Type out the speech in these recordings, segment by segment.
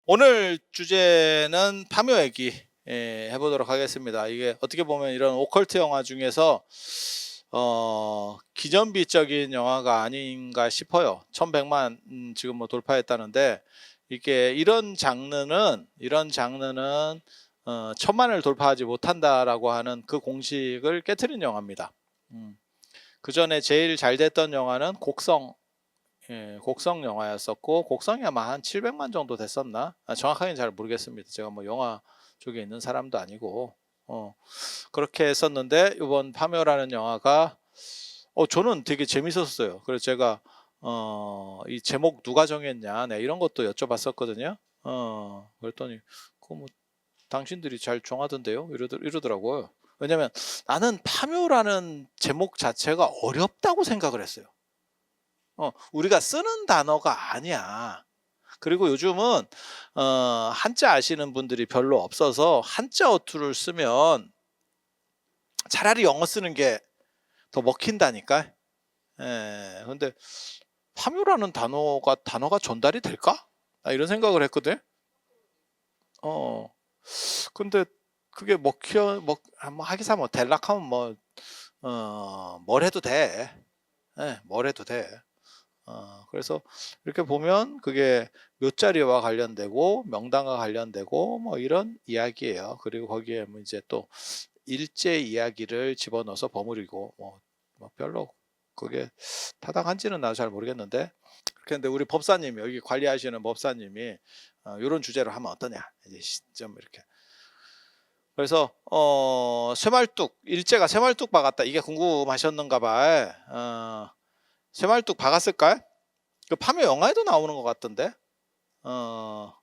오늘 주제는 파묘 얘기 해보도록 하겠습니다. 이게 어떻게 보면 이런 오컬트 영화 중에서 기념비적인 영화가 아닌가 싶어요. 1100만 지금 뭐 돌파했다는데, 이게 이런 장르는 1000만을 돌파하지 못한다라고 하는 그 공식을 깨트린 영화입니다. 그 전에 제일 잘 됐던 영화는 곡성 영화였었고, 곡성이 아마 한 700만 정도 됐었나? 정확하게는 잘 모르겠습니다. 제가 뭐 영화 쪽에 있는 사람도 아니고, 그렇게 했었는데, 이번 파묘라는 영화가, 저는 되게 재밌었어요. 그래서 제가, 이 제목 누가 정했냐, 네, 이런 것도 여쭤봤었거든요. 그랬더니, 그 뭐, 당신들이 잘 정하던데요? 이러더라고요. 왜냐면 나는 파묘라는 제목 자체가 어렵다고 생각을 했어요. 우리가 쓰는 단어가 아니야. 그리고 요즘은 한자 아시는 분들이 별로 없어서 한자 어투를 쓰면 차라리 영어 쓰는 게 더 먹힌다니까. 근데 파묘라는 단어가 전달이 될까? 이런 생각을 했거든. 어, 근데 그게 뭐 하기사 뭐 될락하면 뭘 해도 돼. 뭘 해도 돼. 그래서 이렇게 보면 그게 묘자리와 관련되고 명당과 관련되고 뭐 이런 이야기예요. 그리고 거기에 뭐 이제 또 일제 이야기를 집어넣어서 버무리고 뭐 별로 그게 타당한지는 나도 잘 모르겠는데, 그런데 우리 법사님이, 여기 관리하시는 법사님이 이런 주제로 하면 어떠냐 이제 좀 이렇게. 그래서 쇠말뚝, 일제가 쇠말뚝 박았다, 이게 궁금하셨는가 봐. 쇠말뚝 박았을까? 그 파묘 영화에도 나오는 것 같던데. 어,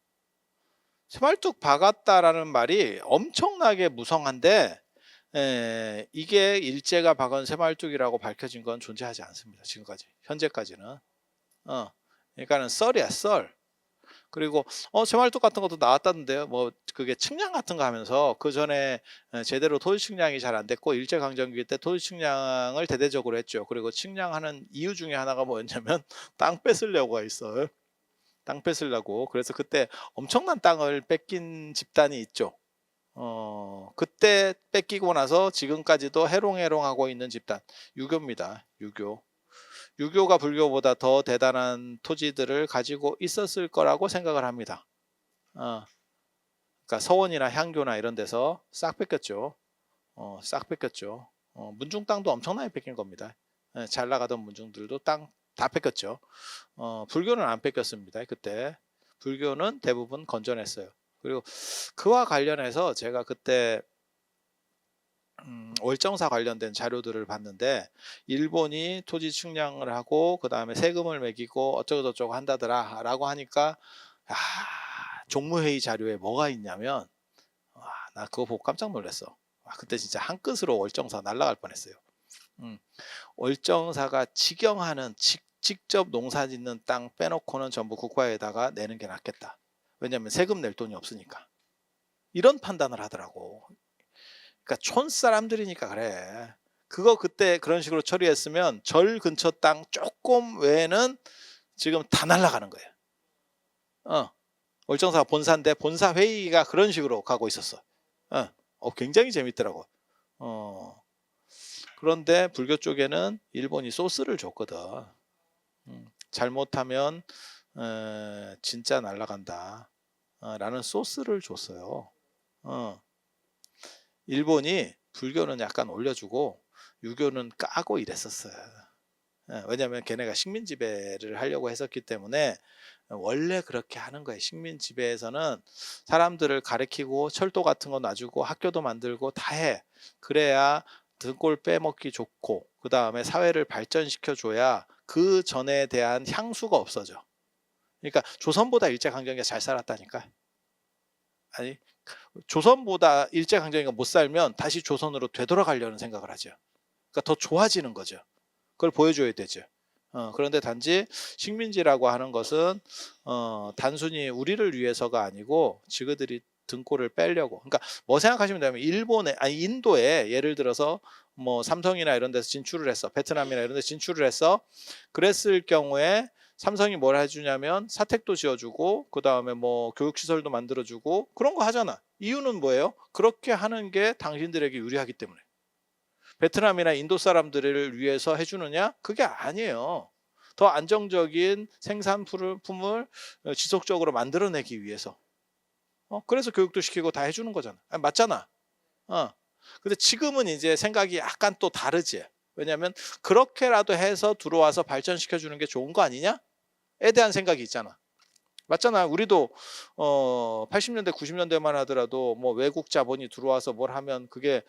새말뚝 박았다라는 말이 엄청나게 무성한데, 이게 일제가 박은 새말뚝이라고 밝혀진 건 존재하지 않습니다. 지금까지, 현재까지는. 그러니까는 썰이야, 썰. 그리고 새말뚝 같은 것도 나왔다는데요. 뭐 그게 측량 같은 거 하면서, 그 전에 제대로 토지 측량이 잘 안 됐고, 일제 강점기 때 토지 측량을 대대적으로 했죠. 그리고 측량하는 이유 중에 하나가 뭐였냐면 땅 뺏으려고 있어요. 땅 뺏으려고. 그래서 그때 엄청난 땅을 뺏긴 집단이 있죠. 그때 뺏기고 나서 지금까지도 해롱해롱하고 있는 집단, 유교입니다. 유교가 불교보다 더 대단한 토지들을 가지고 있었을 거라고 생각을 합니다. 그러니까 서원이나 향교나 이런 데서 싹 뺏겼죠. 싹 뺏겼죠. 문중 땅도 엄청나게 뺏긴 겁니다. 잘 나가던 문중들도 땅 다 뺏겼죠. 불교는 안 뺏겼습니다. 그때 불교는 대부분 건전했어요. 그리고 그와 관련해서 제가 그때 월정사 관련된 자료들을 봤는데, 일본이 토지 측량을 하고 그 다음에 세금을 매기고 어쩌고저쩌고 한다더라 라고 하니까, 종무회의 자료에 뭐가 있냐면, 나 그거 보고 깜짝 놀랐어. 그때 진짜 한 끗으로 월정사 날아갈 뻔했어요. 월정사가 직영하는, 직접 농사 짓는 땅 빼놓고는 전부 국가에다가 내는 게 낫겠다. 왜냐하면 세금 낼 돈이 없으니까. 이런 판단을 하더라고. 그러니까 촌 사람들이니까 그래. 그거 그때 그런 식으로 처리했으면 절 근처 땅 조금 외에는 지금 다 날아가는 거예요. 월정사 본사인데 본사 회의가 그런 식으로 가고 있었어. 굉장히 재밌더라고. 그런데 불교 쪽에는 일본이 소스를 줬거든. 잘못하면 진짜 날아간다 라는 소스를 줬어요. 일본이 불교는 약간 올려주고 유교는 까고 이랬었어요. 왜냐하면 걔네가 식민 지배를 하려고 했었기 때문에 원래 그렇게 하는 거예요. 식민 지배에서는 사람들을 가르치고 철도 같은 거 놔주고 학교도 만들고 다 해. 그래야 등골 빼먹기 좋고, 그 다음에 사회를 발전시켜 줘야 그 전에 대한 향수가 없어져. 그러니까 조선보다 일제강점기가 잘 살았다니까. 아니, 조선보다 일제강점기가 못 살면 다시 조선으로 되돌아가려는 생각을 하죠. 그러니까 더 좋아지는 거죠. 그걸 보여줘야 되죠. 그런데 단지 식민지라고 하는 것은 단순히 우리를 위해서가 아니고 지그들이 등골을 빼려고. 그러니까 뭐 생각하시면 되냐면 인도에 예를 들어서 뭐 삼성이나 이런 데서 진출을 했어. 베트남이나 이런 데서 진출을 했어. 그랬을 경우에 삼성이 뭘 해주냐면 사택도 지어주고 그 다음에 뭐 교육시설도 만들어주고 그런 거 하잖아. 이유는 뭐예요? 그렇게 하는 게 당신들에게 유리하기 때문에. 베트남이나 인도 사람들을 위해서 해주느냐? 그게 아니에요. 더 안정적인 생산품을 지속적으로 만들어내기 위해서. 그래서 교육도 시키고 다 해주는 거잖아. 아니, 맞잖아. 근데 지금은 이제 생각이 약간 또 다르지. 왜냐하면 그렇게라도 해서 들어와서 발전시켜 주는 게 좋은 거 아니냐에 대한 생각이 있잖아. 맞잖아. 우리도 80년대 90년대만 하더라도 뭐 외국 자본이 들어와서 뭘 하면 그게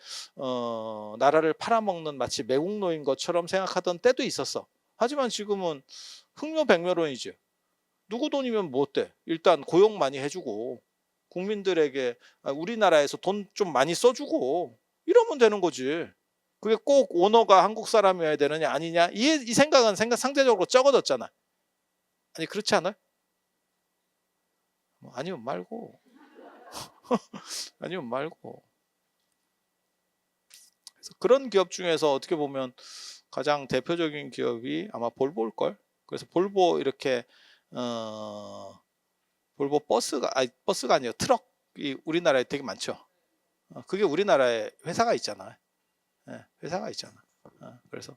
나라를 팔아먹는 마치 매국노인 것처럼 생각하던 때도 있었어. 하지만 지금은 흥묘백묘론이지. 누구 돈이면 뭐 어때? 일단 고용 많이 해주고 국민들에게 우리나라에서 돈 좀 많이 써주고 이러면 되는 거지. 그게 꼭 오너가 한국 사람이어야 되느냐 아니냐 이 생각은 상대적으로 적어졌잖아. 아니 그렇지 않아요? 아니면 말고 아니면 말고. 그래서 그런 기업 중에서 어떻게 보면 가장 대표적인 기업이 아마 볼보일걸. 그래서 볼보 이렇게 볼보 버스가 아니에요. 트럭이 우리나라에 되게 많죠. 그게 우리나라에 회사가 있잖아. 회사가 있잖아. 그래서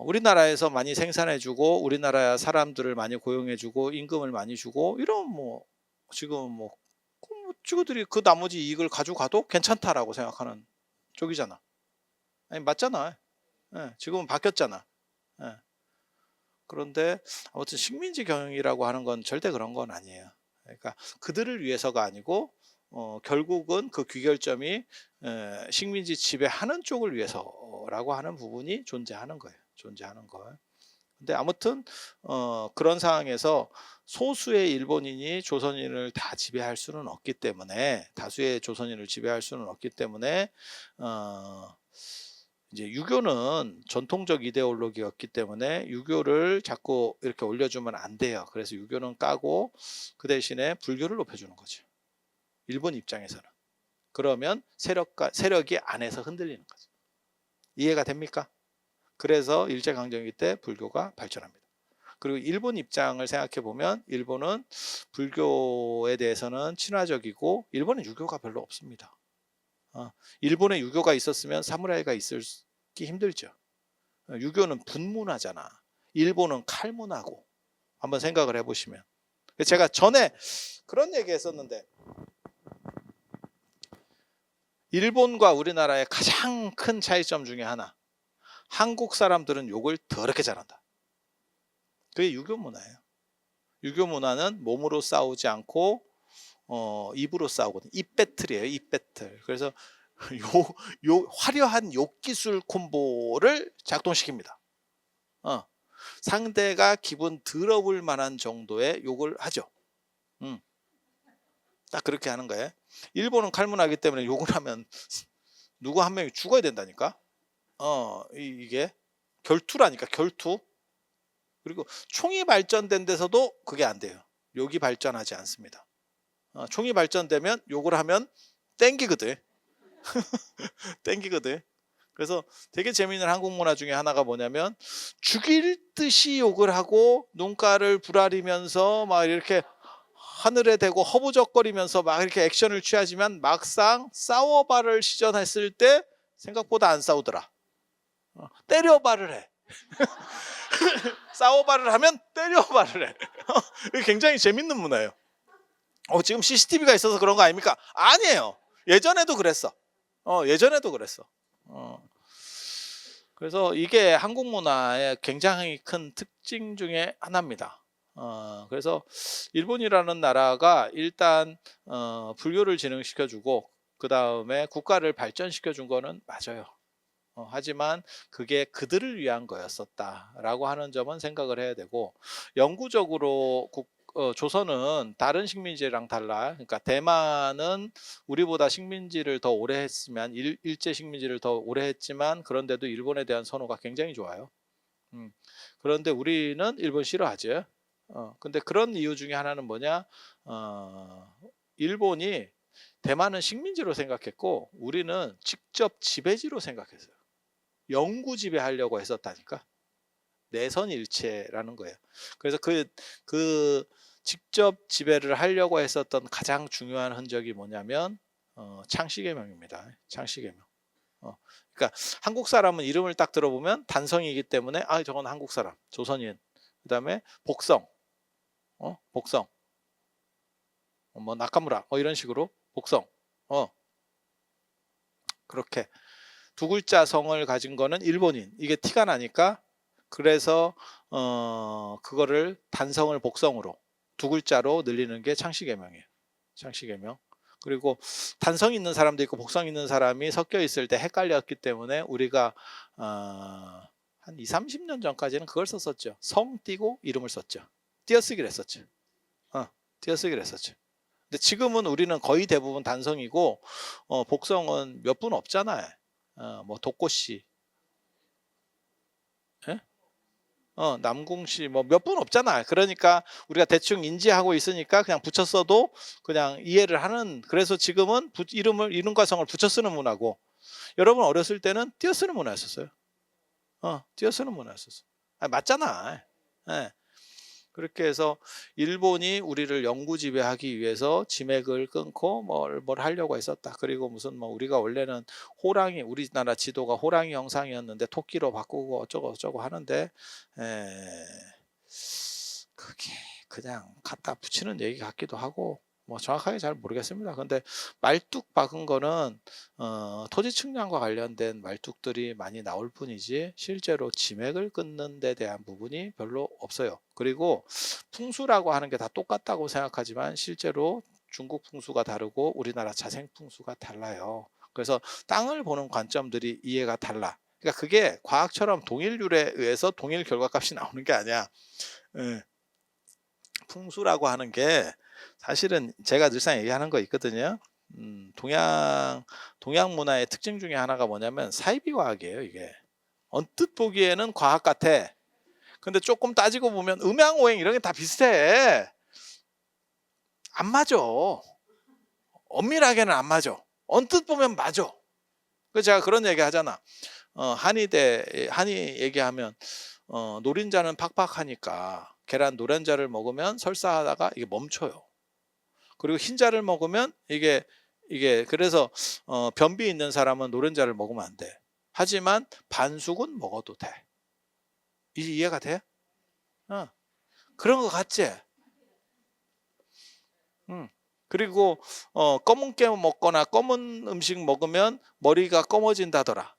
우리나라에서 많이 생산해주고 우리나라 사람들을 많이 고용해주고 임금을 많이 주고 이런 뭐 지금 뭐 친구들이 그 나머지 이익을 가져가도 괜찮다라고 생각하는 쪽이잖아. 아니 맞잖아. 지금은 바뀌었잖아. 그런데 아무튼 식민지 경영이라고 하는 건 절대 그런 건 아니에요. 그러니까 그들을 위해서가 아니고 결국은 그 귀결점이 식민지 지배하는 쪽을 위해서라고 하는 부분이 존재하는 거예요. 존재하는 거. 근데 아무튼 그런 상황에서 소수의 일본인이 조선인을 다 지배할 수는 없기 때문에 다수의 조선인을 지배할 수는 없기 때문에 이제 유교는 전통적 이데올로기였기 때문에 유교를 자꾸 이렇게 올려주면 안 돼요. 그래서 유교는 까고 그 대신에 불교를 높여주는 거죠. 일본 입장에서는. 그러면 세력이 안에서 흔들리는 거죠. 이해가 됩니까? 그래서 일제강점기 때 불교가 발전합니다. 그리고 일본 입장을 생각해 보면 일본은 불교에 대해서는 친화적이고 일본은 유교가 별로 없습니다. 일본에 유교가 있었으면 사무라이가 있기 힘들죠. 유교는 분문화잖아. 일본은 칼문화고. 한번 생각을 해보시면. 제가 전에 그런 얘기 했었는데 일본과 우리나라의 가장 큰 차이점 중에 하나. 한국 사람들은 욕을 더럽게 잘한다. 그게 유교 문화예요. 유교 문화는 몸으로 싸우지 않고 입으로 싸우거든요. 입 배틀이에요. 입 배틀. 그래서 화려한 욕 기술 콤보를 작동시킵니다. 상대가 기분 더러울 만한 정도의 욕을 하죠. 딱 그렇게 하는 거예요. 일본은 칼문화기 때문에 욕을 하면 누구 한 명이 죽어야 된다니까. 이게 결투라니까 결투. 그리고 총이 발전된 데서도 그게 안 돼요. 욕이 발전하지 않습니다. 총이 발전되면 욕을 하면 땡기거든. 땡기거든. 그래서 되게 재미있는 한국 문화 중에 하나가 뭐냐면 죽일 듯이 욕을 하고 눈가를 부라리면서 막 이렇게 하늘에 대고 허부적거리면서 막 이렇게 액션을 취하지만 막상 싸워발을 시전했을 때 생각보다 안 싸우더라. 때려발을 해. 싸워발을 하면 때려발을 해. 이게 굉장히 재밌는 문화예요. 지금 CCTV가 있어서 그런 거 아닙니까? 아니에요. 예전에도 그랬어. 예전에도 그랬어. 그래서 이게 한국 문화의 굉장히 큰 특징 중에 하나입니다. 그래서 일본이라는 나라가 일단 불교를 진흥시켜주고 그 다음에 국가를 발전시켜준 거는 맞아요. 하지만 그게 그들을 위한 거였었다라고 하는 점은 생각을 해야 되고 영구적으로 조선은 다른 식민지랑 달라. 그러니까 대만은 우리보다 식민지를 더 오래 했으면 일제 식민지를 더 오래 했지만 그런데도 일본에 대한 선호가 굉장히 좋아요. 그런데 우리는 일본 싫어하지. 근데 그런 이유 중에 하나는 뭐냐? 일본이 대만은 식민지로 생각했고 우리는 직접 지배지로 생각했어요. 영구 지배하려고 했었다니까. 내선일체라는 거예요. 그래서 그 직접 지배를 하려고 했었던 가장 중요한 흔적이 뭐냐면 창씨개명입니다. 창씨개명. 그러니까 한국 사람은 이름을 딱 들어보면 단성이기 때문에 저건 한국 사람, 조선인. 그다음에 복성, 복성, 뭐 나카무라, 이런 식으로 복성, 그렇게 두 글자 성을 가진 거는 일본인. 이게 티가 나니까 그래서 그거를 단성을 복성으로 두 글자로 늘리는 게 창씨개명이에요. 창씨개명. 그리고 단성 있는 사람도 있고 복성 있는 사람이 섞여 있을 때 헷갈렸기 때문에 우리가 한 20, 30년 전까지는 그걸 썼었죠. 성 띄고 이름을 썼죠. 띄어쓰기를 했었죠. 띄어쓰기를 했었죠. 근데 지금은 우리는 거의 대부분 단성이고 복성은 몇 분 없잖아요. 뭐 독고씨, 예? 남궁씨 뭐 몇 분 없잖아. 그러니까 우리가 대충 인지하고 있으니까 그냥 붙였어도 그냥 이해를 하는. 그래서 지금은 이름과 성을 붙여 쓰는 문화고 여러분 어렸을 때는 띄어 쓰는 문화였었어요. 띄어 쓰는 문화였었어. 맞잖아. 예. 그렇게 해서 일본이 우리를 영구 지배하기 위해서 지맥을 끊고 뭘 하려고 했었다. 그리고 무슨 우리가 원래는 호랑이, 우리나라 지도가 호랑이 형상이었는데 토끼로 바꾸고 어쩌고 하는데 그게 그냥 갖다 붙이는 얘기 같기도 하고 정확하게 잘 모르겠습니다. 근데 말뚝 박은 거는 토지 측량과 관련된 말뚝들이 많이 나올 뿐이지 실제로 지맥을 끊는 데 대한 부분이 별로 없어요. 그리고 풍수라고 하는 게 다 똑같다고 생각하지만 실제로 중국 풍수가 다르고 우리나라 자생 풍수가 달라요. 그래서 땅을 보는 관점들이 이해가 달라. 그러니까 그게 과학처럼 동일률에 의해서 동일 결과값이 나오는 게 아니야. 풍수라고 하는 게 사실은 제가 늘상 얘기하는 거 있거든요. 동양 문화의 특징 중에 하나가 뭐냐면 사이비 과학이에요. 이게 언뜻 보기에는 과학 같아. 근데 조금 따지고 보면 음양오행 이런 게 다 비슷해. 안 맞아. 엄밀하게는 안 맞아. 언뜻 보면 맞아. 그래서 제가 그런 얘기 하잖아. 한의 얘기하면 노린자는 팍팍하니까 계란 노른자를 먹으면 설사하다가 이게 멈춰요. 그리고 흰자를 먹으면 이게 그래서 변비 있는 사람은 노른자를 먹으면 안 돼. 하지만 반숙은 먹어도 돼. 이해가 돼? 그런 거 같지? 그리고 검은 깨 먹거나 검은 음식 먹으면 머리가 검어진다더라.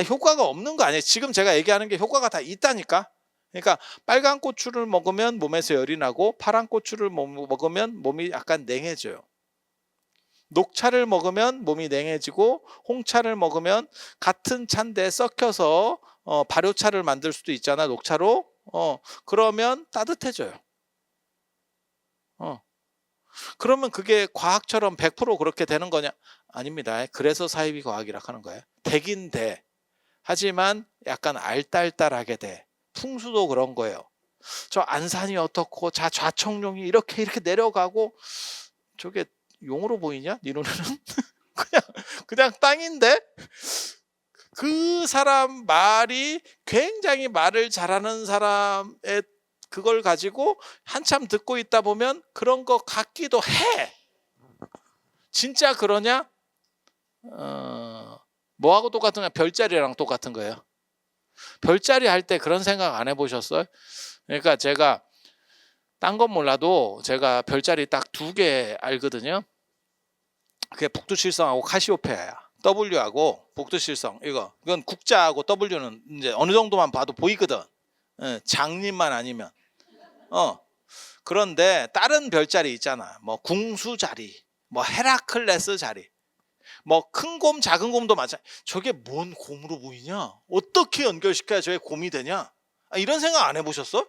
효과가 없는 거 아니에요. 지금 제가 얘기하는 게 효과가 다 있다니까. 그러니까 빨간 고추를 먹으면 몸에서 열이 나고 파란 고추를 먹으면 몸이 약간 냉해져요. 녹차를 먹으면 몸이 냉해지고 홍차를 먹으면 같은 차인데 섞여서 발효차를 만들 수도 있잖아. 녹차로. 그러면 따뜻해져요. 그러면 그게 과학처럼 100% 그렇게 되는 거냐? 아닙니다. 그래서 사이비 과학이라 하는 거예요. 되긴 돼. 하지만 약간 알딸딸하게 돼. 풍수도 그런 거예요. 저 안산이 어떻고 좌청룡이 이렇게 내려가고 저게 용으로 보이냐? 네 눈에는? 그냥 땅인데 그 사람 말이 굉장히 말을 잘하는 사람의 그걸 가지고 한참 듣고 있다 보면 그런 거 같기도 해. 진짜 그러냐? 뭐하고 똑같은 거야? 별자리랑 똑같은 거예요. 별자리 할 때 그런 생각 안 해보셨어요? 그러니까 제가 딴 건 몰라도 제가 별자리 딱 2개 알거든요. 그게 북두칠성하고 카시오페아야. W하고 북두칠성 이건 국자하고 W는 이제 어느 정도만 봐도 보이거든. 장님만 아니면. 그런데 다른 별자리 있잖아. 뭐 궁수자리, 뭐 헤라클레스 자리, 뭐 큰 곰, 작은 곰도 마찬가지. 저게 뭔 곰으로 보이냐? 어떻게 연결시켜야 저게 곰이 되냐? 이런 생각 안 해보셨어?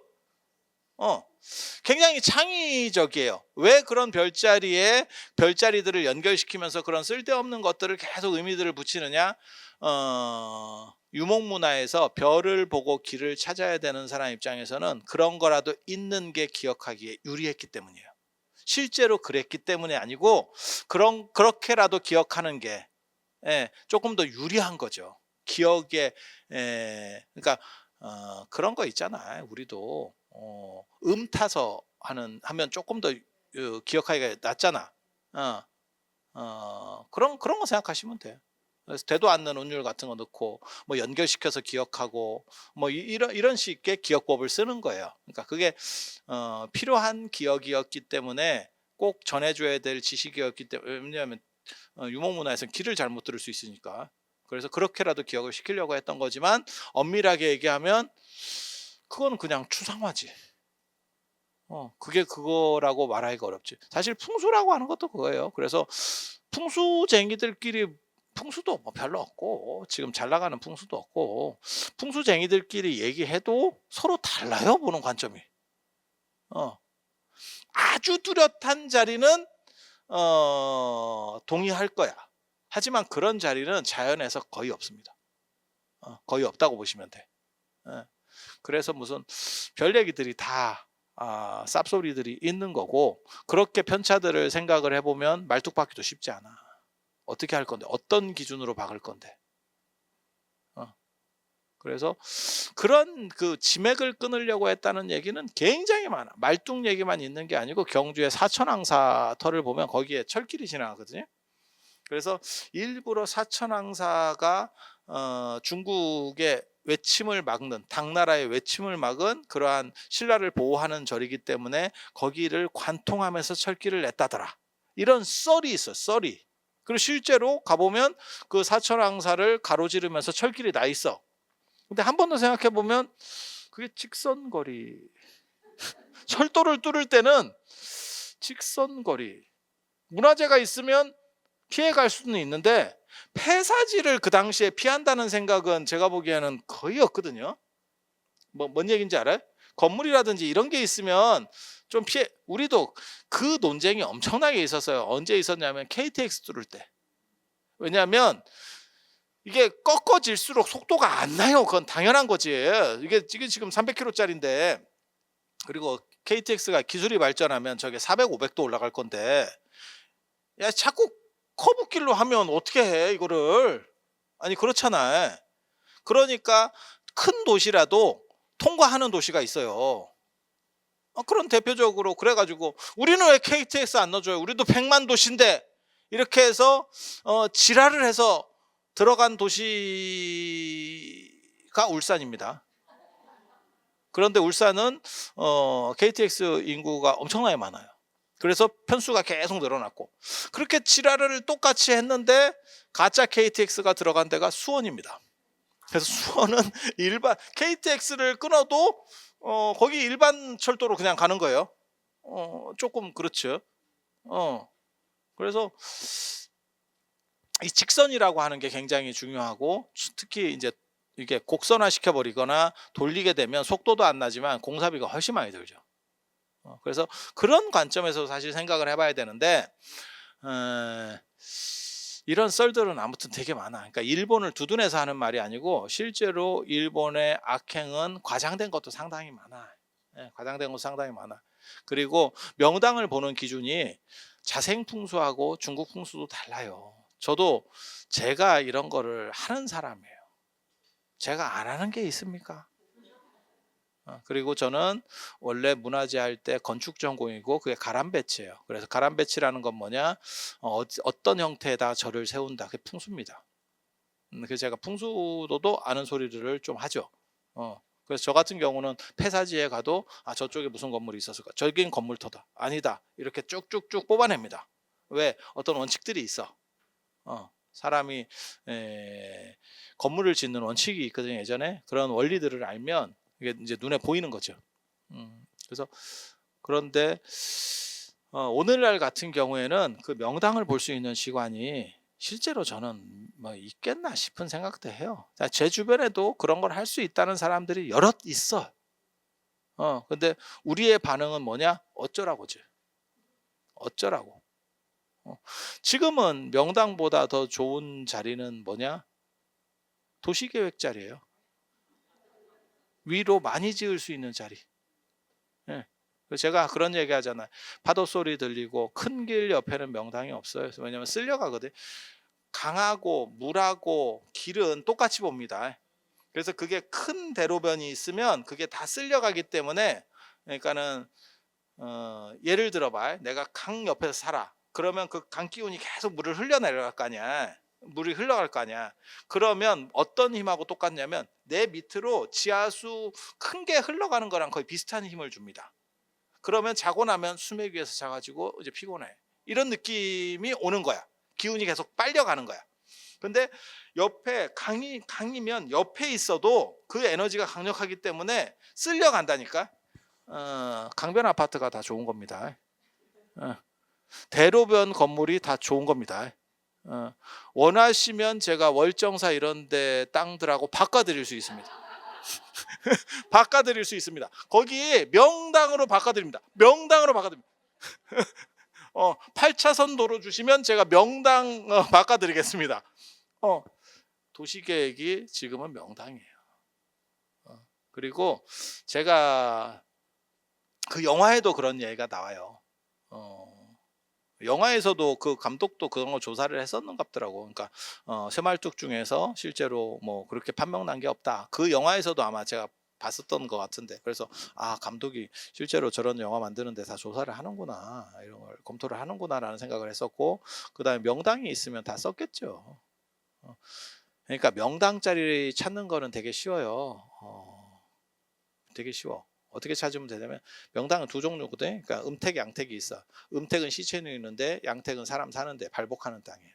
굉장히 창의적이에요. 왜 그런 별자리들을 연결시키면서 그런 쓸데없는 것들을 계속 의미들을 붙이느냐? 유목문화에서 별을 보고 길을 찾아야 되는 사람 입장에서는 그런 거라도 있는 게 기억하기에 유리했기 때문이에요. 실제로 그랬기 때문이 아니고 그렇게라도 기억하는 게 조금 더 유리한 거죠. 기억에 그러니까 그런 거 있잖아요. 우리도 타서 하면 조금 더 기억하기가 낫잖아. 어. 그런 거 생각하시면 돼요. 그래서 되도 않는 운율 같은 거 넣고 뭐 연결시켜서 기억하고 뭐 이런 식의 기억법을 쓰는 거예요. 그러니까 그게 필요한 기억이었기 때문에 꼭 전해줘야 될 지식이었기 때문에, 왜냐하면 유목문화에서는 길을 잘못 들을 수 있으니까. 그래서 그렇게라도 기억을 시키려고 했던 거지만 엄밀하게 얘기하면 그건 그냥 추상화지. 그게 그거라고 말하기가 어렵지. 사실 풍수라고 하는 것도 그거예요. 그래서 풍수쟁이들끼리, 풍수도 뭐 별로 없고 지금 잘 나가는 풍수도 없고, 풍수쟁이들끼리 얘기해도 서로 달라요, 보는 관점이. 아주 뚜렷한 자리는 동의할 거야. 하지만 그런 자리는 자연에서 거의 없습니다. 거의 없다고 보시면 돼. 그래서 무슨 별 얘기들이 다 쌉소리들이 있는 거고, 그렇게 편차들을 생각을 해보면 말뚝박기도 쉽지 않아. 어떻게 할 건데, 어떤 기준으로 박을 건데. 그래서 그런 그 지맥을 끊으려고 했다는 얘기는 굉장히 많아. 말뚝 얘기만 있는 게 아니고 경주의 사천왕사터를 보면 거기에 철길이 지나가거든요. 그래서 일부러 사천왕사가 중국의 외침을 막는, 당나라의 외침을 막은 그러한 신라를 보호하는 절이기 때문에 거기를 관통하면서 철길을 냈다더라. 이런 썰이 있어, 썰이. 그리고 실제로 가보면 그 사천왕사를 가로지르면서 철길이 나 있어. 근데 한 번 더 생각해 보면 그게 직선거리. 철도를 뚫을 때는 직선거리. 문화재가 있으면 피해갈 수는 있는데 폐사지를 그 당시에 피한다는 생각은 제가 보기에는 거의 없거든요. 뭔 얘기인지 알아요? 건물이라든지 이런 게 있으면 좀 피해. 우리도 그 논쟁이 엄청나게 있었어요. 언제 있었냐면 KTX 뚫을 때. 왜냐하면 이게 꺾어질수록 속도가 안 나요. 그건 당연한 거지. 이게 지금 300km짜리인데, 그리고 KTX가 기술이 발전하면 저게 400, 500도 올라갈 건데, 야 자꾸 커브길로 하면 어떻게 해 이거를. 아니 그렇잖아. 그러니까 큰 도시라도 통과하는 도시가 있어요. 그런 대표적으로 그래가지고 우리는 왜 KTX 안 넣어줘요? 우리도 100만 도시인데. 이렇게 해서 지랄을 해서 들어간 도시가 울산입니다. 그런데 울산은 KTX 인구가 엄청나게 많아요. 그래서 편수가 계속 늘어났고, 그렇게 지랄을 똑같이 했는데 가짜 KTX가 들어간 데가 수원입니다. 그래서 수원은 일반 KTX를 끊어도 거기 일반 철도로 그냥 가는 거예요. 조금 그렇죠. 그래서 이 직선이라고 하는 게 굉장히 중요하고, 특히 이제 이게 곡선화 시켜버리거나 돌리게 되면 속도도 안 나지만 공사비가 훨씬 많이 들죠. 그래서 그런 관점에서 사실 생각을 해봐야 되는데, 이런 썰들은 아무튼 되게 많아. 그러니까 일본을 두둔해서 하는 말이 아니고 실제로 일본의 악행은 과장된 것도 상당히 많아. 과장된 것도 상당히 많아. 그리고 명당을 보는 기준이 자생풍수하고 중국 풍수도 달라요. 저도 제가 이런 거를 하는 사람이에요. 제가 안 하는 게 있습니까? 그리고 저는 원래 문화재 할 때 건축 전공이고 그게 가람배치예요. 그래서 가람배치라는 건 뭐냐, 어떤 형태에다 절을 세운다, 그게 풍수입니다. 그래서 제가 풍수도도 아는 소리들을 좀 하죠. 그래서 저 같은 경우는 폐사지에 가도 저쪽에 무슨 건물이 있었을까, 저긴 건물터다, 아니다, 이렇게 쭉쭉쭉 뽑아냅니다. 왜? 어떤 원칙들이 있어. 사람이 건물을 짓는 원칙이 있거든요. 예전에 그런 원리들을 알면 이게 이제 눈에 보이는 거죠. 그래서 그런데 오늘날 같은 경우에는 그 명당을 볼 수 있는 시간이 실제로 저는 뭐 있겠나 싶은 생각도 해요. 제 주변에도 그런 걸 할 수 있다는 사람들이 여럿 있어. 근데 우리의 반응은 뭐냐? 어쩌라고지. 어쩌라고. 지금은 명당보다 더 좋은 자리는 뭐냐? 도시계획 자리예요. 위로 많이 지을 수 있는 자리. 예. 제가 그런 얘기 하잖아요. 파도 소리 들리고 큰 길 옆에는 명당이 없어요. 왜냐면 쓸려가거든. 강하고 물하고 길은 똑같이 봅니다. 그래서 그게 큰 대로변이 있으면 그게 다 쓸려가기 때문에, 그러니까는 예를 들어봐, 내가 강 옆에서 살아. 그러면 그 강 기운이 계속 물을 흘려내려갈 거 아니야. 물이 흘러갈 거 아니야. 그러면 어떤 힘하고 똑같냐면 내 밑으로 지하수 큰 게 흘러가는 거랑 거의 비슷한 힘을 줍니다. 그러면 자고 나면 수맥 위에서 자가지고 이제 피곤해. 이런 느낌이 오는 거야. 기운이 계속 빨려가는 거야. 근데 옆에 강이면 옆에 있어도 그 에너지가 강력하기 때문에 쓸려간다니까. 강변 아파트가 다 좋은 겁니다. 대로변 건물이 다 좋은 겁니다. 원하시면 제가 월정사 이런 데 땅들하고 바꿔드릴 수 있습니다. 바꿔드릴 수 있습니다. 거기 명당으로 바꿔드립니다. 명당으로 바꿔드립니다. 8차선 도로 주시면 제가 명당 바꿔드리겠습니다. 도시계획이 지금은 명당이에요. 그리고 제가 그 영화에도 그런 얘기가 나와요. 영화에서도 그 감독도 그런 거 조사를 했었는갑더라고. 그러니까 새말뚝 중에서 실제로 뭐 그렇게 판명 난 게 없다. 그 영화에서도 아마 제가 봤었던 것 같은데, 그래서 감독이 실제로 저런 영화 만드는데 다 조사를 하는구나, 이런 걸 검토를 하는구나라는 생각을 했었고, 그다음에 명당이 있으면 다 썼겠죠. 그러니까 명당 자리 찾는 거는 되게 쉬워요. 되게 쉬워. 어떻게 찾으면 되냐면, 명당은 두 종류거든. 그러니까 음택, 양택이 있어. 음택은 시체 누이는데, 양택은 사람 사는데 발복하는 땅이에요.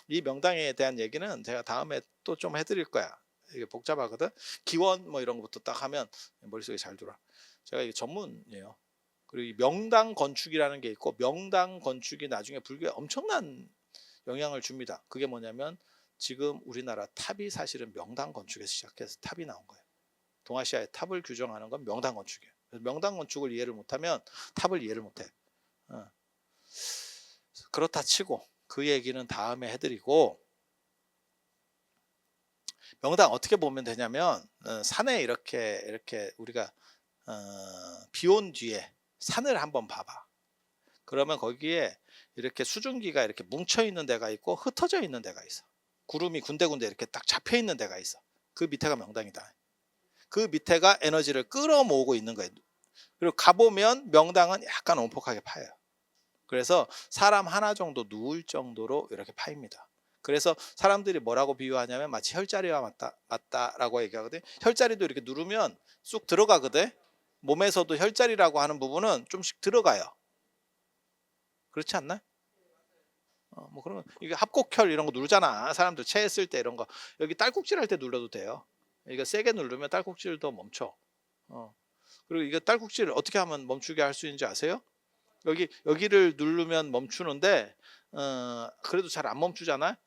이 명당에 대한 얘기는 제가 다음에 또 좀 해드릴 거야. 이게 복잡하거든. 기원 뭐 이런 것부터 딱 하면 머릿속에 잘 들어. 제가 이게 전문이에요. 그리고 이 명당 건축이라는 게 있고, 명당 건축이 나중에 불교에 엄청난 영향을 줍니다. 그게 뭐냐면, 지금 우리나라 탑이 사실은 명당 건축에서 시작해서 탑이 나온 거예요. 동아시아의 탑을 규정하는 건 명당 건축이에요. 그래서 명당 건축을 이해를 못하면 탑을 이해를 못해. 그렇다 치고 그 얘기는 다음에 해드리고, 명당 어떻게 보면 되냐면, 산에 이렇게 우리가 비 온 뒤에 산을 한번 봐봐. 그러면 거기에 이렇게 수증기가 이렇게 뭉쳐 있는 데가 있고 흩어져 있는 데가 있어. 구름이 군데군데 이렇게 딱 잡혀 있는 데가 있어. 그 밑에가 명당이다. 그 밑에가 에너지를 끌어모으고 있는 거예요. 그리고 가보면 명당은 약간 온폭하게 파여요. 그래서 사람 하나 정도 누울 정도로 이렇게 파입니다. 그래서 사람들이 뭐라고 비유하냐면 마치 혈자리와 맞다라고 얘기하거든. 혈자리도 이렇게 누르면 쑥 들어가거든. 몸에서도 혈자리라고 하는 부분은 좀씩 들어가요. 그렇지 않나? 뭐 그런 거, 이게 합곡혈 이런 거 누르잖아. 사람들 체했을 때 이런 거, 여기 딸꾹질 할 때 눌러도 돼요. 이거 세게 누르면 딸꾹질도 멈춰. 그리고 이거 딸꾹질을 어떻게 하면 멈추게 할 수 있는지 아세요? 여기를 누르면 멈추는데, 그래도 잘 안 멈추잖아.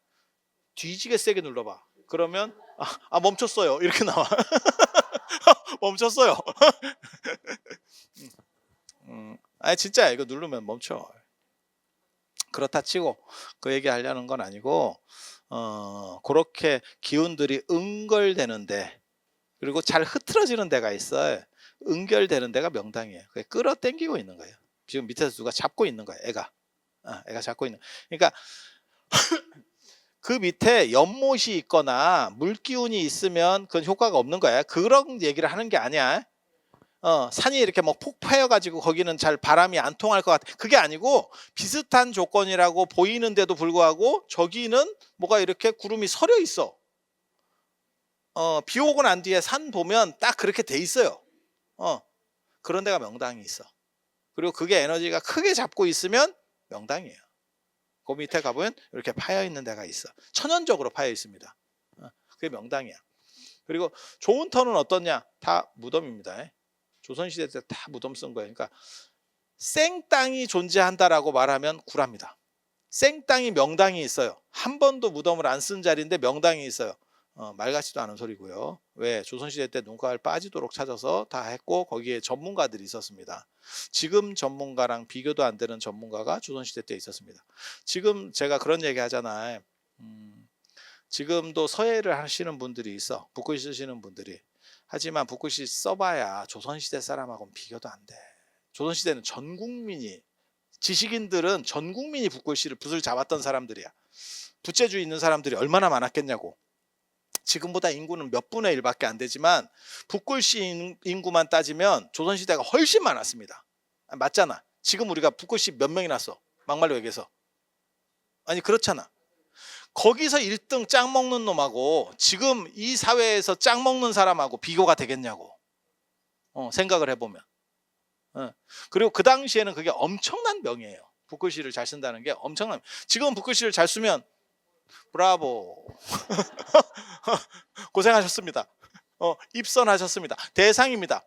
뒤지게 세게 눌러봐. 그러면 멈췄어요, 이렇게 나와. 멈췄어요. 진짜 이거 누르면 멈춰. 그렇다 치고 그 얘기 하려는 건 아니고, 그렇게 기운들이 응걸되는데, 그리고 잘 흐트러지는 데가 있어요. 응결되는 데가 명당이에요. 그게 끌어당기고 있는 거예요. 지금 밑에서 누가 잡고 있는 거예요. 애가 잡고 있는. 그러니까 그 밑에 연못이 있거나 물기운이 있으면 그건 효과가 없는 거야. 그런 얘기를 하는 게 아니야. 산이 이렇게 뭐 폭파여가지고 거기는 잘 바람이 안 통할 것 같아. 그게 아니고 비슷한 조건이라고 보이는데도 불구하고 저기는 뭐가 이렇게 구름이 서려 있어. 비 오고 난 뒤에 산 보면 딱 그렇게 돼 있어요. 그런 데가 명당이 있어. 그리고 그게 에너지가 크게 잡고 있으면 명당이에요. 그 밑에 가보면 이렇게 파여 있는 데가 있어. 천연적으로 파여 있습니다. 그게 명당이야. 그리고 좋은 터는 어떻냐? 다 무덤입니다. 조선시대 때 다 무덤 쓴 거예요. 그러니까 생땅이 존재한다라고 말하면 구랍니다. 생땅이 명당이 있어요. 한 번도 무덤을 안 쓴 자리인데 명당이 있어요. 말 같지도 않은 소리고요. 왜? 조선시대 때 눈가를 빠지도록 찾아서 다 했고, 거기에 전문가들이 있었습니다. 지금 전문가랑 비교도 안 되는 전문가가 조선시대 때 있었습니다. 지금 제가 그런 얘기 하잖아요. 지금도 서예를 하시는 분들이 있어. 붓글 쓰시는 분들이. 하지만 붓글씨 써봐야 조선시대 사람하고는 비교도 안 돼. 조선시대는 전 국민이, 지식인들은 전 국민이 붓을 잡았던 사람들이야. 부채주 있는 사람들이 얼마나 많았겠냐고. 지금보다 인구는 몇 분의 1밖에 안 되지만 붓글씨 인구만 따지면 조선시대가 훨씬 많았습니다. 맞잖아. 지금 우리가 붓글씨 몇 명이나 써? 막말로 얘기해서. 아니 그렇잖아. 거기서 1등 짱 먹는 놈하고 지금 이 사회에서 짱 먹는 사람하고 비교가 되겠냐고. 생각을 해보면. 그리고 그 당시에는 그게 엄청난 명예예요. 붓글씨를 잘 쓴다는 게 엄청난. 지금 붓글씨를 잘 쓰면 브라보. 고생하셨습니다. 입선하셨습니다. 대상입니다.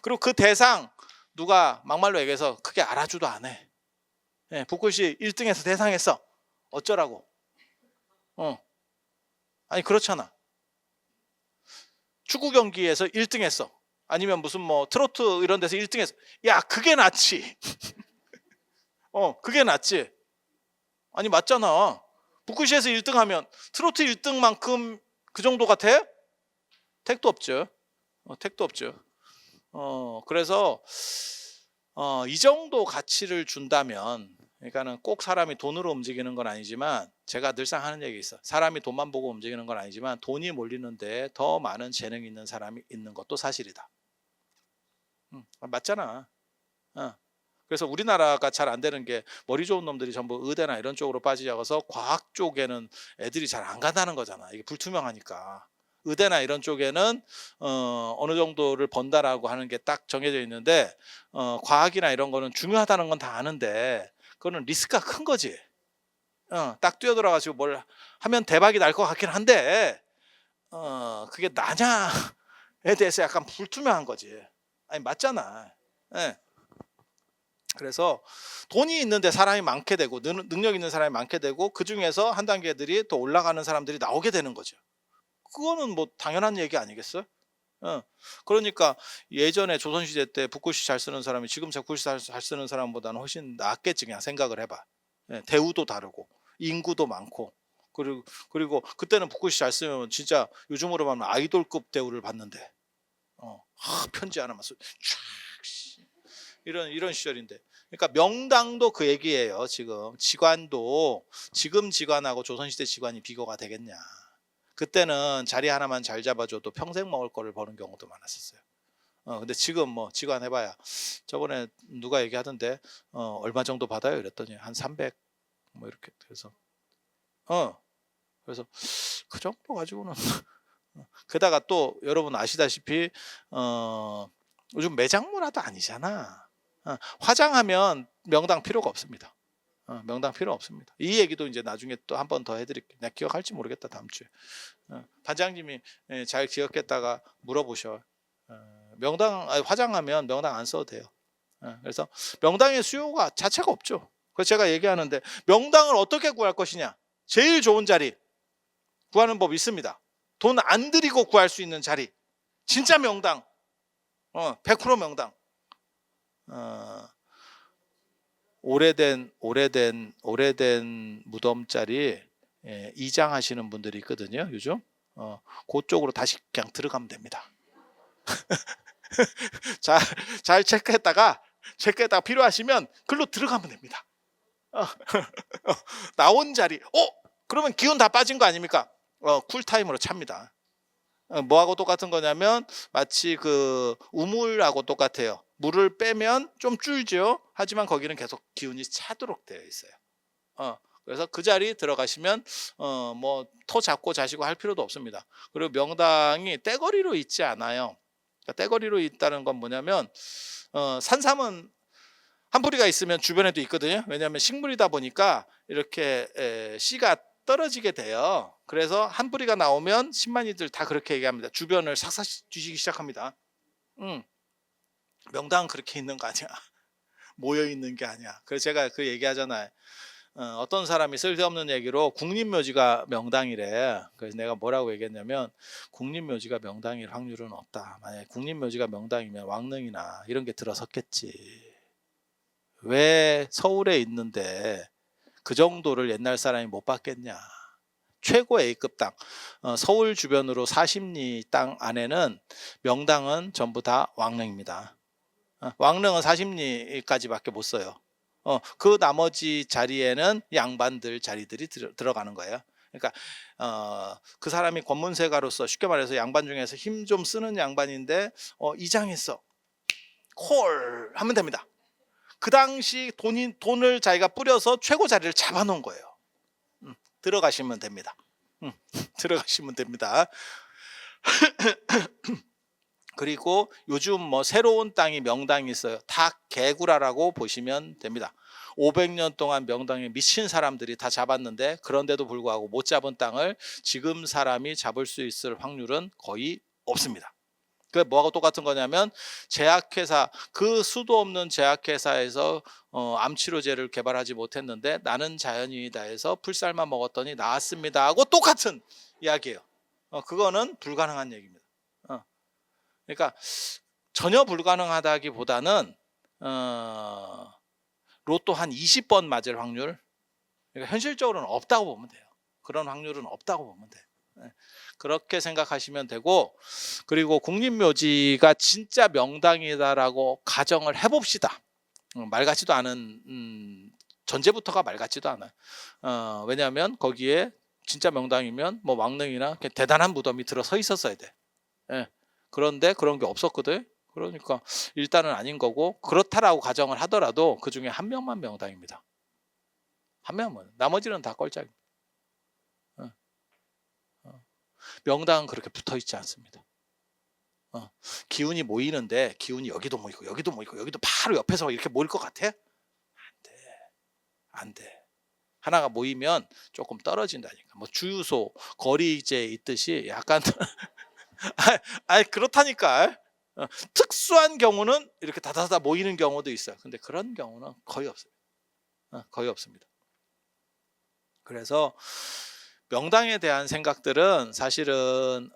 그리고 그 대상 누가 막말로 얘기해서 크게 알아주도 안 해. 붓글씨 1등에서 대상했어. 어쩌라고. 아니 그렇잖아. 축구 경기에서 1등 했어. 아니면 무슨 뭐 트로트 이런 데서 1등 했어. 야 그게 낫지. 그게 낫지. 아니 맞잖아. 붓글씨에서 1등 하면 트로트 1등만큼 그 정도가 돼? 택도 없죠. 택도 없죠. 그래서 이 정도 가치를 준다면, 그러니까는 꼭 사람이 돈으로 움직이는 건 아니지만, 제가 늘상 하는 얘기 있어. 사람이 돈만 보고 움직이는 건 아니지만 돈이 몰리는데 더 많은 재능이 있는 사람이 있는 것도 사실이다. 맞잖아. 그래서 우리나라가 잘 안 되는 게 머리 좋은 놈들이 전부 의대나 이런 쪽으로 빠지셔서 과학 쪽에는 애들이 잘 안 간다는 거잖아. 이게 불투명하니까. 의대나 이런 쪽에는 어느 정도를 번다라고 하는 게 딱 정해져 있는데 과학이나 이런 거는 중요하다는 건 다 아는데 그거는 리스크가 큰 거지. 딱 뛰어들어가지고 뭘 하면 대박이 날 것 같긴 한데 그게 나냐에 대해서 약간 불투명한 거지. 아니 맞잖아. 그래서 돈이 있는데 사람이 많게 되고 능력 있는 사람이 많게 되고 그 중에서 한 단계들이 또 올라가는 사람들이 나오게 되는 거죠. 그거는 뭐 당연한 얘기 아니겠어요? 그러니까 예전에 조선시대 때 붓글씨 잘 쓰는 사람이 지금 붓글씨 잘 쓰는 사람보다는 훨씬 낫겠지. 그냥 생각을 해봐. 대우도 다르고 인구도 많고 그리고 그때는 붓글씨 잘 쓰면 진짜 요즘으로 말하면 아이돌급 대우를 받는데 편지 하나만 써 이런 시절인데. 그러니까 명당도 그 얘기예요. 지금 지관도 지금 지관하고 조선시대 지관이 비교가 되겠냐. 그때는 자리 하나만 잘 잡아줘도 평생 먹을 거를 버는 경우도 많았었어요. 근데 지금 뭐 지관 해봐야 저번에 누가 얘기하던데 얼마 정도 받아요? 이랬더니 한 300 뭐 이렇게. 그래서 그 정도 가지고는 게다가 또 여러분 아시다시피 요즘 매장문화도 아니잖아. 화장하면 명당 필요가 없습니다. 명당 필요 없습니다. 이 얘기도 이제 나중에 또 한 번 더 해드릴게요. 내가 기억할지 모르겠다 다음 주에. 반장님이 잘 기억했다가 물어보셔. 명당 화장하면 명당 안 써도 돼요. 그래서 명당의 수요가 자체가 없죠. 그래서 제가 얘기하는데 명당을 어떻게 구할 것이냐. 제일 좋은 자리 구하는 법이 있습니다. 돈 안 들이고 구할 수 있는 자리. 진짜 명당. 100% 명당. 오래된 무덤자리 이장하시는 분들이 있거든요. 요즘 그쪽으로 다시 그냥 들어가면 됩니다. 잘 체크했다가 필요하시면 글로 들어가면 됩니다. 나온 자리 그러면 기운 다 빠진 거 아닙니까? 쿨타임으로 찹니다. 뭐하고 똑같은 거냐면 마치 그 우물하고 똑같아요. 물을 빼면 좀 줄죠. 하지만 거기는 계속 기운이 차도록 되어 있어요. 그래서 그 자리 들어가시면 뭐 토 잡고 자시고 할 필요도 없습니다. 그리고 명당이 떼거리로 있지 않아요. 그러니까 떼거리로 있다는 건 뭐냐면 산삼은 한 뿌리가 있으면 주변에도 있거든요. 왜냐하면 식물이다 보니까 이렇게 씨가 떨어지게 돼요. 그래서 한 뿌리가 나오면 신만이들 다 그렇게 얘기합니다. 주변을 싹싹 뒤지기 시작합니다. 명당은 그렇게 있는 거 아니야. 모여 있는 게 아니야. 그래서 제가 그 얘기하잖아요. 어떤 사람이 쓸데없는 얘기로 국립묘지가 명당이래. 그래서 내가 뭐라고 얘기했냐면 국립묘지가 명당일 확률은 없다. 만약에 국립묘지가 명당이면 왕릉이나 이런 게 들어섰겠지. 왜 서울에 있는데 그 정도를 옛날 사람이 못 봤겠냐. 최고 A급 땅, 서울 주변으로 40리 땅 안에는 명당은 전부 다 왕릉입니다. 왕릉은 40리까지밖에 못 써요. 그 나머지 자리에는 양반들 자리들이 들어가는 거예요. 그러니까 그 사람이 권문세가로서 쉽게 말해서 양반 중에서 힘 좀 쓰는 양반인데 이장했어, 콜 하면 됩니다. 그 당시 돈을 자기가 뿌려서 최고 자리를 잡아놓은 거예요. 들어가시면 됩니다. 들어가시면 됩니다. 그리고 요즘 뭐 새로운 땅이 명당이 있어요. 다 개구라라고 보시면 됩니다. 500년 동안 명당에 미친 사람들이 다 잡았는데, 그런데도 불구하고 못 잡은 땅을 지금 사람이 잡을 수 있을 확률은 거의 없습니다. 그게 뭐하고 똑같은 거냐면, 제약회사, 그 수도 없는 제약회사에서 암치료제를 개발하지 못했는데 나는 자연인이다 해서 풀쌀만 먹었더니 나았습니다 하고 똑같은 이야기예요. 그거는 불가능한 얘기입니다. 그러니까 전혀 불가능하다기보다는 로또 한 20번 맞을 확률, 그러니까 현실적으로는 없다고 보면 돼요. 그런 확률은 없다고 보면 돼요. 그렇게 생각하시면 되고, 그리고 국립묘지가 진짜 명당이다라고 가정을 해봅시다. 말 같지도 않은 전제부터가 말 같지도 않아요. 왜냐하면 거기에 진짜 명당이면 뭐 왕릉이나 대단한 무덤이 들어서 있었어야 돼. 그런데 그런 게 없었거든. 그러니까 일단은 아닌 거고, 그렇다라고 가정을 하더라도 그 중에 한 명만 명당입니다. 한 명만. 나머지는 다 껄짝입니다. 명당은 그렇게 붙어 있지 않습니다. 기운이 모이는데 기운이 여기도 모이고 여기도 모이고 여기도 바로 옆에서 이렇게 모일 것 같아? 안 돼. 하나가 모이면 조금 떨어진다니까. 뭐 주유소 거리제 있듯이 약간 그렇다니까. 특수한 경우는 이렇게 다다다 모이는 경우도 있어요. 근데 그런 경우는 거의 없어요. 거의 없습니다. 그래서 명당에 대한 생각들은 사실은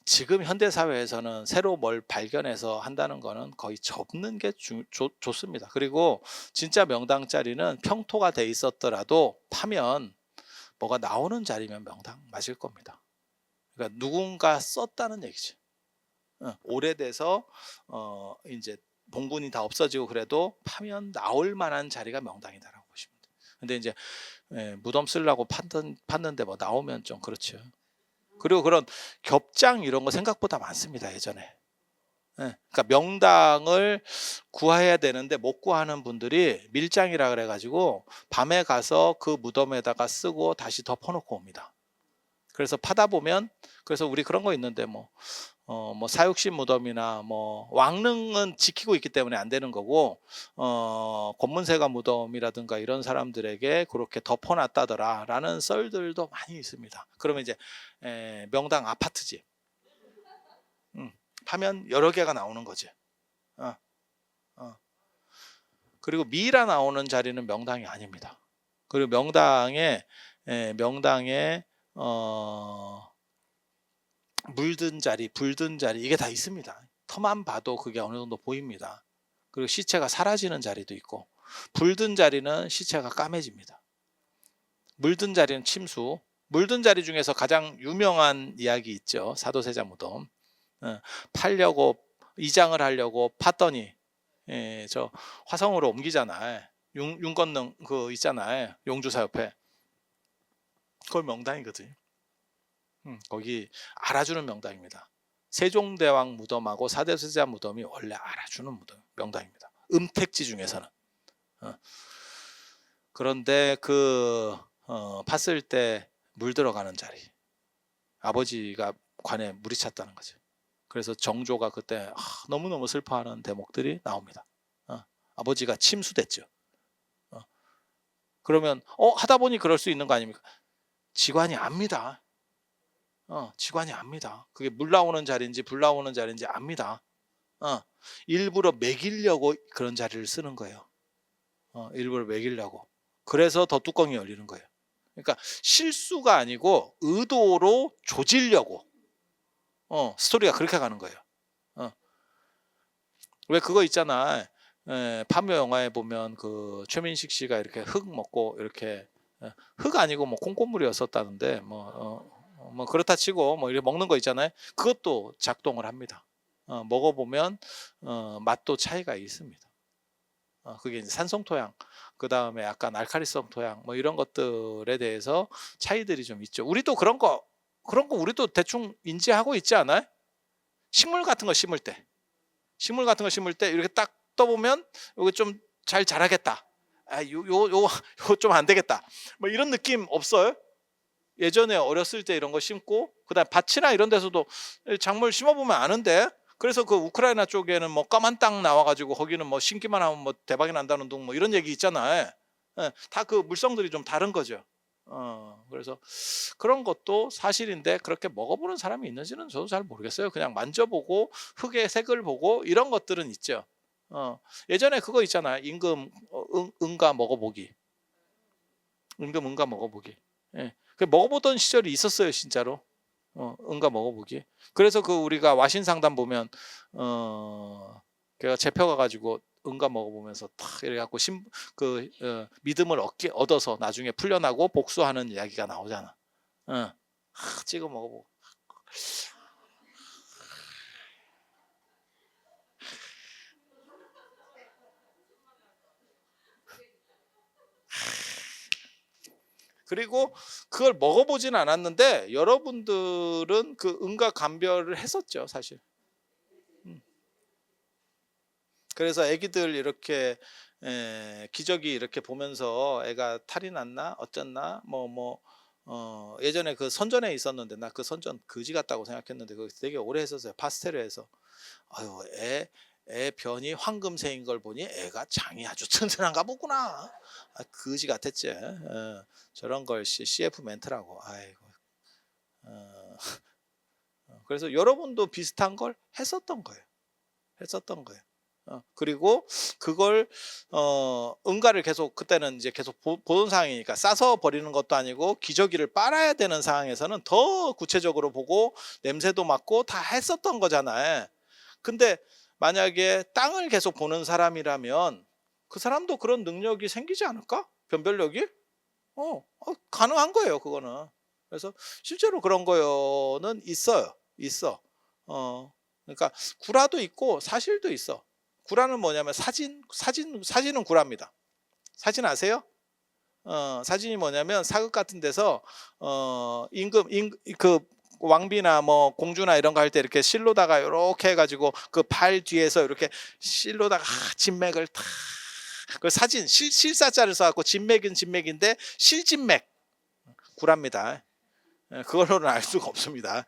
지금 현대 사회에서는 새로 뭘 발견해서 한다는 거는 거의 접는 게 좋습니다. 그리고 진짜 명당 자리는 평토가 돼 있었더라도 파면 뭐가 나오는 자리면 명당 맞을 겁니다. 그러니까 누군가 썼다는 얘기죠. 오래돼서 이제 봉분이 다 없어지고 그래도 파면 나올 만한 자리가 명당이다라고 보시면 돼요. 근데 이제 무덤 쓰려고 팠는데 뭐 나오면 좀 그렇죠. 그리고 그런 겹장 이런 거 생각보다 많습니다, 예전에. 그러니까 명당을 구해야 되는데 못 구하는 분들이 밀장이라 그래가지고 밤에 가서 그 무덤에다가 쓰고 다시 덮어놓고 옵니다. 그래서 파다 보면, 그래서 우리 그런 거 있는데 뭐 사육신 무덤이나 뭐 왕릉은 지키고 있기 때문에 안 되는 거고, 권문세가 무덤이라든가 이런 사람들에게 그렇게 덮어놨다더라라는 썰들도 많이 있습니다. 그러면 이제 명당 아파트지. 파면 여러 개가 나오는 거지. 그리고 미라 나오는 자리는 명당이 아닙니다. 그리고 명당에 물든 자리, 불든 자리, 이게 다 있습니다. 터만 봐도 그게 어느 정도 보입니다. 그리고 시체가 사라지는 자리도 있고, 불든 자리는 시체가 까매집니다. 물든 자리는 침수. 물든 자리 중에서 가장 유명한 이야기 있죠. 사도세자 무덤. 팔려고, 이장을 하려고 팠더니 저 화성으로 옮기잖아요. 윤건능 그 있잖아요. 용주사 옆에. 그걸 명당이거든요. 거기 알아주는 명당입니다. 세종대왕 무덤하고 사도세자 무덤이 원래 알아주는 무덤, 명당입니다. 음택지 중에서는. 그런데 그 팠을 때 물 들어가는 자리, 아버지가 관에 물이 찼다는 거죠. 그래서 정조가 그때 너무너무 슬퍼하는 대목들이 나옵니다. 아버지가 침수됐죠. 그러면 하다 보니 그럴 수 있는 거 아닙니까? 지관이 압니다. 지관이 압니다. 그게 물 나오는 자리인지 불 나오는 자리인지 압니다. 일부러 매기려고 그런 자리를 쓰는 거예요. 일부러 매기려고. 그래서 더 뚜껑이 열리는 거예요. 그러니까 실수가 아니고 의도로 조지려고 스토리가 그렇게 가는 거예요. 왜 그거 있잖아. 파묘 영화에 보면 그 최민식 씨가 이렇게 흙 먹고 이렇게 흙 아니고 뭐 콩고물이었었다는데 뭐 그렇다 치고 뭐 이렇게 먹는 거 있잖아요. 그것도 작동을 합니다. 먹어보면 맛도 차이가 있습니다. 그게 이제 산성 토양, 그 다음에 약간 알칼리성 토양, 뭐 이런 것들에 대해서 차이들이 좀 있죠. 우리도 그런 거 우리도 대충 인지하고 있지 않아요? 식물 같은 거 심을 때 이렇게 딱 떠보면 이거 좀 잘 자라겠다. 요 좀 안 되겠다. 뭐 이런 느낌 없어요? 예전에 어렸을 때 이런 거 심고 그다음 밭이나 이런 데서도 작물 심어보면 아는데, 그래서 그 우크라이나 쪽에는 뭐 까만 땅 나와가지고 거기는 뭐 심기만 하면 뭐 대박이 난다는 둥 뭐 이런 얘기 있잖아요. 다 그 물성들이 좀 다른 거죠. 그래서 그런 것도 사실인데 그렇게 먹어보는 사람이 있는지는 저도 잘 모르겠어요. 그냥 만져보고 흙의 색을 보고 이런 것들은 있죠. 예전에 그거 있잖아요. 임금 응가 먹어보기. 임금 응가 먹어보기. 예. 그 먹어보던 시절이 있었어요, 진짜로. 응가 먹어보기. 그래서 그 우리가 와신 상담 보면 걔가 잡혀가 가지고 응가 먹어보면서 탁 이래 갖고 믿음을 얻어서 나중에 풀려나고 복수하는 이야기가 나오잖아. 찍어 먹어보고. 그리고 그걸 먹어보진 않았는데 여러분들은 그 응가 감별을 했었죠, 사실. 그래서 애기들 이렇게 기저귀 이렇게 보면서 애가 탈이 났나 어쨌나 예전에 그 선전에 있었는데 나 그 선전 그지 같다고 생각했는데 그거 되게 오래 했었어요. 파스텔에서. 아유, 애 변이 황금색인 걸 보니 애가 장이 아주 튼튼한가 보구나. 그지 같았지. 저런 걸 CF 멘트라고. 아이고. 그래서 여러분도 비슷한 걸 했었던 거예요. 그리고 그걸 응가를 계속 그때는 이제 계속 보던 상황이니까 싸서 버리는 것도 아니고 기저귀를 빨아야 되는 상황에서는 더 구체적으로 보고 냄새도 맡고 다 했었던 거잖아요. 근데 만약에 땅을 계속 보는 사람이라면 그 사람도 그런 능력이 생기지 않을까? 변별력이? 가능한 거예요, 그거는. 그래서 실제로 그런 거는 있어. 그러니까 구라도 있고 사실도 있어. 구라는 뭐냐면 사진은 구라입니다. 사진 아세요? 사진이 뭐냐면 사극 같은 데서 그 왕비나 뭐 공주나 이런 거 할 때 이렇게 실로다가 이렇게 해가지고 그 발 뒤에서 이렇게 실로다가 진맥을 탁, 그 사진 실사자를 써갖고 진맥은 진맥인데 실진맥 구랍니다. 그걸로는 알 수가 없습니다.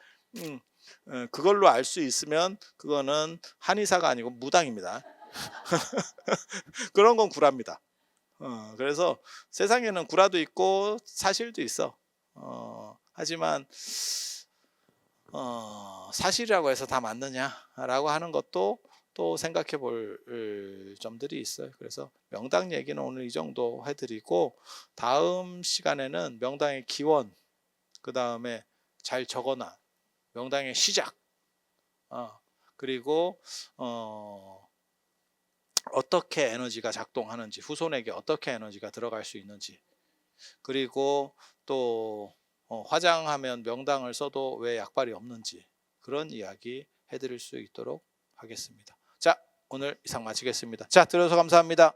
그걸로 알 수 있으면 그거는 한의사가 아니고 무당입니다. 그런 건 구랍니다. 그래서 세상에는 구라도 있고 사실도 있어. 하지만 사실이라고 해서 다 맞느냐라고 하는 것도 또 생각해 볼 점들이 있어요. 그래서 명당 얘기는 오늘 이 정도 해드리고 다음 시간에는 명당의 기원, 그 다음에 잘 적어놔 명당의 시작, 그리고 어떻게 에너지가 작동하는지, 후손에게 어떻게 에너지가 들어갈 수 있는지, 그리고 또 화장하면 명당을 써도 왜 약발이 없는지, 그런 이야기 해드릴 수 있도록 하겠습니다. 자, 오늘 이상 마치겠습니다. 자, 들어서 감사합니다.